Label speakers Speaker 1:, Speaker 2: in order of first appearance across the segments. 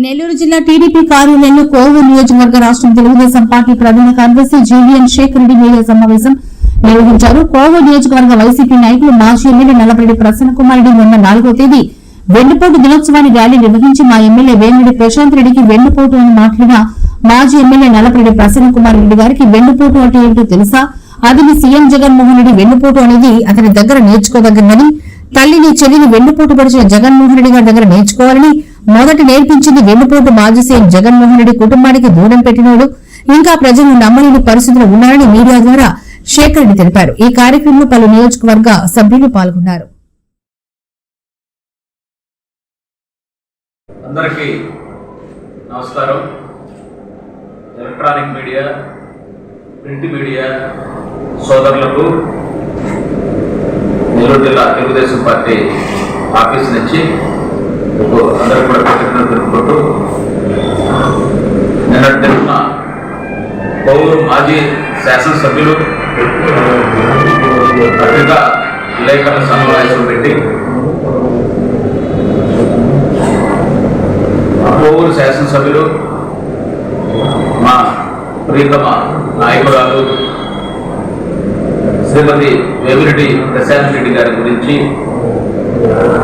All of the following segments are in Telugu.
Speaker 1: నెల్లూరు జిల్లా టీడీపీ కార్యాలయంలో కోవూరు నియోజకవర్గ రాష్ట్ర తెలుగుదేశం పార్టీ ప్రధాన కార్యదర్శి జీవీఎన్ శేఖ్ రెడ్డి మీడియా సమావేశం నిర్వహించారు. కోవూరు నియోజకవర్గ వైసీపీ నాయకులు మాజీ ఎమ్మెల్యే నల్లపరెడ్డి ప్రసన్న కుమార్ రెడ్డి మొన్న 4వ తేదీ వెన్నుపోటు దినోత్సవాన్ని ర్యాలీ నిర్వహించి మా ఎమ్మెల్యే వేమిరెడ్డి ప్రశాంత్ రెడ్డికి వెన్నుపోటు అని మాట్లాడిన మాజీ ఎమ్మెల్యే నల్లపరెడ్డి ప్రసన్న కుమార్ రెడ్డి గారికి వెన్నుపోటు అంటే ఏంటో తెలుసా? అది సీఎం జగన్మోహన్ రెడ్డి వెన్నుపోటు అనేది అతని దగ్గర నేర్చుకోదగ్గదని, తల్లిని చెల్లిని వెన్నుపోటు పడిచిన జగన్మోహన్ రెడ్డి గారి దగ్గర నేర్చుకోవాలని మొదట నేర్పించింది వెన్నుపోటు మాజీ సీఎం జగన్మోహన్ రెడ్డి కుటుంబానికి దూరం పెట్టినోడు, ఇంకా ప్రజలు నమ్మలేని పరిస్థితులు ఉన్నారని మీడియా ద్వారా శేఖర్ రెడ్డి తెలిపారు. ఈ కార్యక్రమంలో పలు నియోజకవర్గ సభ్యులు పాల్గొన్నారు.
Speaker 2: అందరికీ నమస్కారం. ఎలక్ట్రానిక్ మీడియా, ప్రింట్ మీడియా సోదరులకు నెల్లూరు జిల్లా తెలుగుదేశం పార్టీ ఆఫీస్ నుంచి అందరూ కూడా కృతజ్ఞతలు తెలుపుకుంటూ, నిన్నటి తెలుగున కోవూరు మాజీ శాసనసభ్యులు పత్రికా విలేకరుల సమావేశం పెట్టి కోవూరు శాసనసభ్యులు మా ప్రియతమ నాయకురాలు శ్రీమతి వేమిరెడ్డి ప్రశాంత్ రెడ్డి గారి గురించి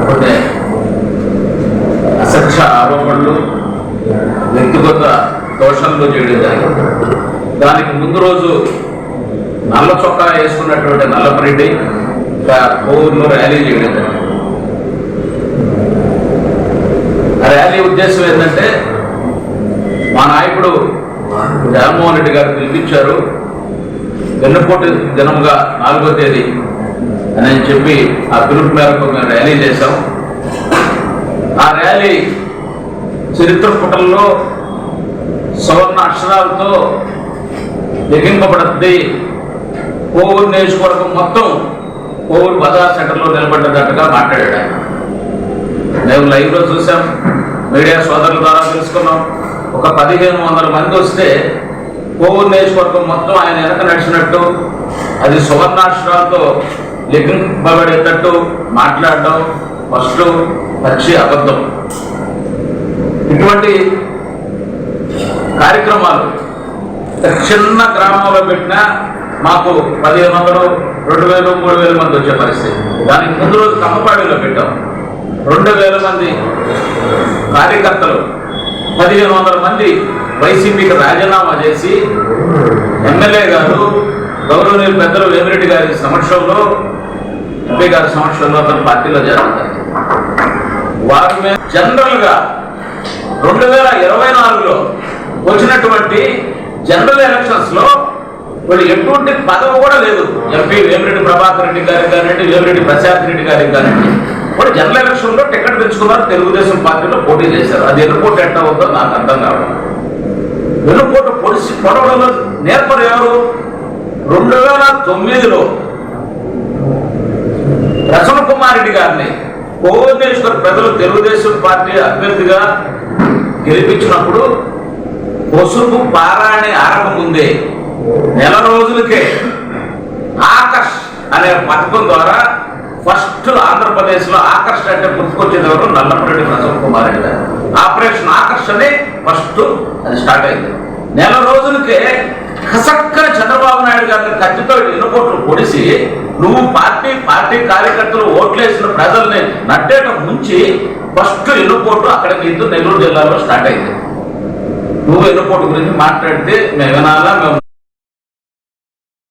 Speaker 2: కొన్ని అసత్య ఆరోపణలు, వ్యక్తిగత దోషంలో చేయడం జరిగింది. దానికి ముందు రోజు నల్ల చొక్కా వేసుకున్నటువంటి నల్లపరెడ్డి కోవూరులో ర్యాలీ చేయడం జరిగింది. ఆ ర్యాలీ ఉద్దేశం ఏంటంటే, మా నాయకుడు జగన్మోహన్ రెడ్డి గారు పిలిపించారు, వెన్నుపోటు దినంగా 4వ తేదీ అని చెప్పి ఆ పిలుపు మేరకు మేము ర్యాలీ చేశాం. ఆ ర్యాలీ చరిత్ర పుటల్లో సువర్ణ అక్షరాలతో లిఖింపబడుతుంది. కోవూరు నియోజకవర్గం మొత్తం కోవూరు బజార్ సెంటర్లో నిలబడ్డట్టుగా మాట్లాడాడు ఆయన. మేము లైవ్లో చూసాం, మీడియా సోదరుల ద్వారా తెలుసుకున్నాం. ఒక 1500 మంది వస్తే కోవూరు నియోజకవర్గం మొత్తం ఆయన వెనక నడిచినట్టు, అది సువర్ణాక్షరాలతో లిఖింపబడేటట్టు మాట్లాడడం ఫస్ట్ పచ్చి అబద్ధం. ఇటువంటి కార్యక్రమాలు చిన్న గ్రామంలో పెట్టినా మాకు 1500, 2000, 3000 మంది వచ్చే పరిస్థితి. దానికి ముందు రోజు కమ్మపాడిలో పెట్టాం 2000 మంది కార్యకర్తలు, 1500 మంది వైసీపీకి రాజీనామా చేసి ఎమ్మెల్యే గారు గౌరవనీయులు పెద్దలు వేమిరెడ్డి గారి సమక్షంలో, ఎంపీ గారి సమక్షంలో అతను పార్టీలో జరుగుతారు. వారి మీద జనరల్ గా 2024లో వచ్చినటువంటి జనరల్ ఎలక్షన్స్ లో వాళ్ళు ఎటువంటి పదవి కూడా లేదు. ఎంపీ వేమిరెడ్డి ప్రభాకర్ రెడ్డి గారికి కానివ్వండి, వేమిరెడ్డి ప్రశాంత్ రెడ్డి గారికి కానివ్వండి, వాళ్ళు జనరల్ ఎలక్షన్ లో టికెట్ తెచ్చుకున్నారు, తెలుగుదేశం పార్టీలో పోటీ చేశారు. అది వెన్నుపోటు ఎట్లా ఉందో నాకు అర్థం కావడం. వెన్నుపోటు పొడవడంలో నేర్పరు ఎవరు? 2009లో ప్రసన్న కుమార్ రెడ్డి గారిని కోవూరు నియోజకవర్గ ప్రజలు తెలుగుదేశం పార్టీ అభ్యర్థిగా గెలిపించినప్పుడు పసుపు పారాయణ ఆరక ముందే నెల రోజులకే ఆకర్ష్ అనే పథకం ద్వారా ఫస్ట్ ఆంధ్రప్రదేశ్ లో ఆకర్ష్ అంటే గుర్తుకొచ్చేది ఎవరు? నల్లపరెడ్డి ప్రసన్న కుమార్ రెడ్డి గారు. ఆపరేషన్ ఆకర్ష్ అని ఫస్ట్ అది స్టార్ట్ అయింది. నెల రోజులకే కసక్కన చంద్రబాబు నాయుడు గారిని కత్తితో ఎన్నుకోట్లు పొడిసి, నువ్వు పార్టీ కార్యకర్తలు ఓట్లేసిన ప్రజల్ని నట్టేట ముంచి ఫస్ట్ ఎన్నుకోటు అక్కడ నీతో నెల్లూరు జిల్లాలో స్టార్ట్ అయింది. నువ్వు ఎన్నుకోటు గురించి మాట్లాడితే మేము వినాలా? మేము